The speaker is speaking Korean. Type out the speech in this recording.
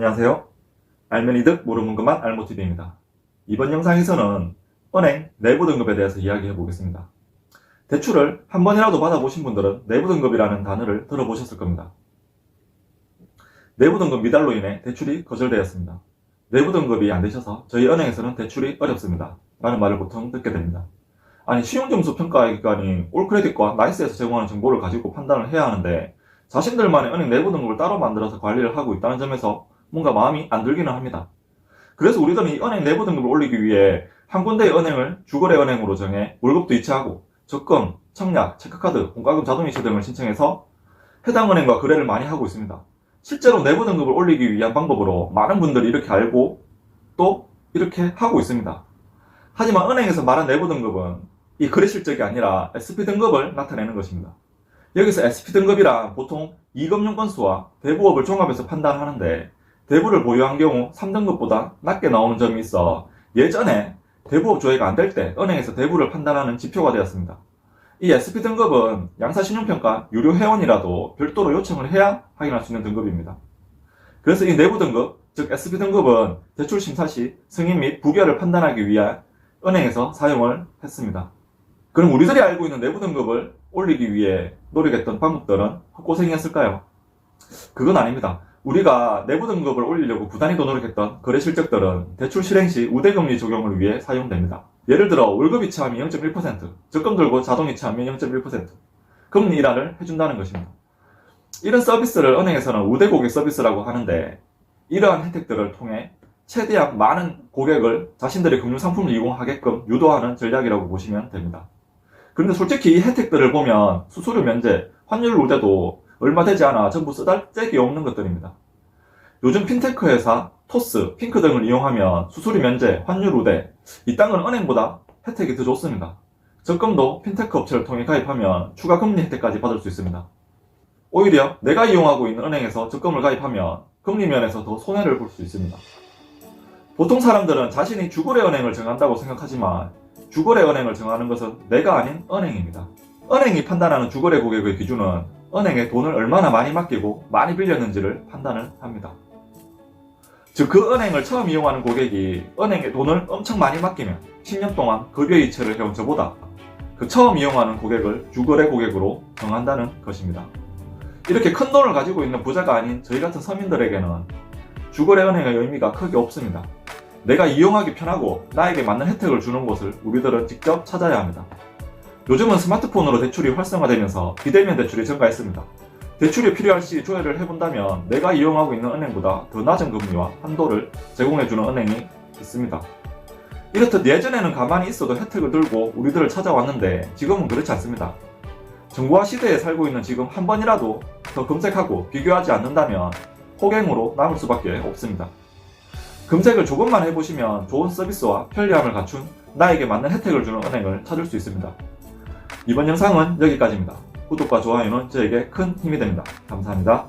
안녕하세요. 알면 이득 모르는 것만 알모TV입니다. 이번 영상에서는 은행 내부 등급에 대해서 이야기해 보겠습니다. 대출을 한 번이라도 받아보신 분들은 내부 등급이라는 단어를 들어보셨을 겁니다. 내부 등급 미달로 인해 대출이 거절되었습니다. 내부 등급이 안 되셔서 저희 은행에서는 대출이 어렵습니다 라는 말을 보통 듣게 됩니다. 아니, 신용점수 평가기관이 올크레딧과 나이스에서 제공하는 정보를 가지고 판단을 해야 하는데 자신들만의 은행 내부 등급을 따로 만들어서 관리를 하고 있다는 점에서 뭔가 마음이 안 들기는 합니다. 그래서 우리들은 이 은행 내부 등급을 올리기 위해 한 군데의 은행을 주거래 은행으로 정해 월급도 이체하고 적금, 청약, 체크카드, 공과금 자동이체 등을 신청해서 해당 은행과 거래를 많이 하고 있습니다. 실제로 내부 등급을 올리기 위한 방법으로 많은 분들이 이렇게 알고 또 이렇게 하고 있습니다. 하지만 은행에서 말한 내부 등급은 이 거래 실적이 아니라 SP 등급을 나타내는 것입니다. 여기서 SP 등급이란 보통 이금융 건수와 대부업을 종합해서 판단하는데 대부를 보유한 경우 3등급보다 낮게 나오는 점이 있어 예전에 대부업 조회가 안 될 때 은행에서 대부를 판단하는 지표가 되었습니다. 이 SP 등급은 양사신용평가 유료 회원이라도 별도로 요청을 해야 확인할 수 있는 등급입니다. 그래서 이 내부 등급, 즉 SP 등급은 대출 심사 시 승인 및 부결을 판단하기 위해 은행에서 사용을 했습니다. 그럼 우리들이 알고 있는 내부 등급을 올리기 위해 노력했던 방법들은 헛고생이었을까요? 그건 아닙니다. 우리가 내부 등급을 올리려고 부단히도 노력했던 거래 실적들은 대출 실행 시 우대금리 적용을 위해 사용됩니다. 예를 들어 월급 이체하면 0.1%, 적금 들고 자동 이체하면 0.1% 금리 인하를 해준다는 것입니다. 이런 서비스를 은행에서는 우대 고객 서비스라고 하는데 이러한 혜택들을 통해 최대한 많은 고객을 자신들의 금융 상품을 이용하게끔 유도하는 전략이라고 보시면 됩니다. 그런데 솔직히 이 혜택들을 보면 수수료 면제, 환율 우대도 얼마 되지 않아 전부 쓰잘데기 없는 것들입니다. 요즘 핀테크 회사, 토스, 핑크 등을 이용하면 수수료 면제, 환율 우대, 이딴 건 은행보다 혜택이 더 좋습니다. 적금도 핀테크 업체를 통해 가입하면 추가 금리 혜택까지 받을 수 있습니다. 오히려 내가 이용하고 있는 은행에서 적금을 가입하면 금리 면에서 더 손해를 볼 수 있습니다. 보통 사람들은 자신이 주거래 은행을 정한다고 생각하지만 주거래 은행을 정하는 것은 내가 아닌 은행입니다. 은행이 판단하는 주거래 고객의 기준은 은행에 돈을 얼마나 많이 맡기고 많이 빌렸는지를 판단을 합니다. 즉 그 은행을 처음 이용하는 고객이 은행에 돈을 엄청 많이 맡기면 10년 동안 급여 이체를 해온 저보다 그 처음 이용하는 고객을 주거래 고객으로 정한다는 것입니다. 이렇게 큰 돈을 가지고 있는 부자가 아닌 저희 같은 서민들에게는 주거래 은행의 의미가 크게 없습니다. 내가 이용하기 편하고 나에게 맞는 혜택을 주는 곳을 우리들은 직접 찾아야 합니다. 요즘은 스마트폰으로 대출이 활성화되면서 비대면 대출이 증가했습니다. 대출이 필요할 시 조회를 해본다면 내가 이용하고 있는 은행보다 더 낮은 금리와 한도를 제공해주는 은행이 있습니다. 이렇듯 예전에는 가만히 있어도 혜택을 들고 우리들을 찾아왔는데 지금은 그렇지 않습니다. 정보화 시대에 살고 있는 지금 한 번이라도 더 검색하고 비교하지 않는다면 호갱으로 남을 수밖에 없습니다. 검색을 조금만 해보시면 좋은 서비스와 편리함을 갖춘 나에게 맞는 혜택을 주는 은행을 찾을 수 있습니다. 이번 영상은 여기까지입니다. 구독과 좋아요는 저에게 큰 힘이 됩니다. 감사합니다.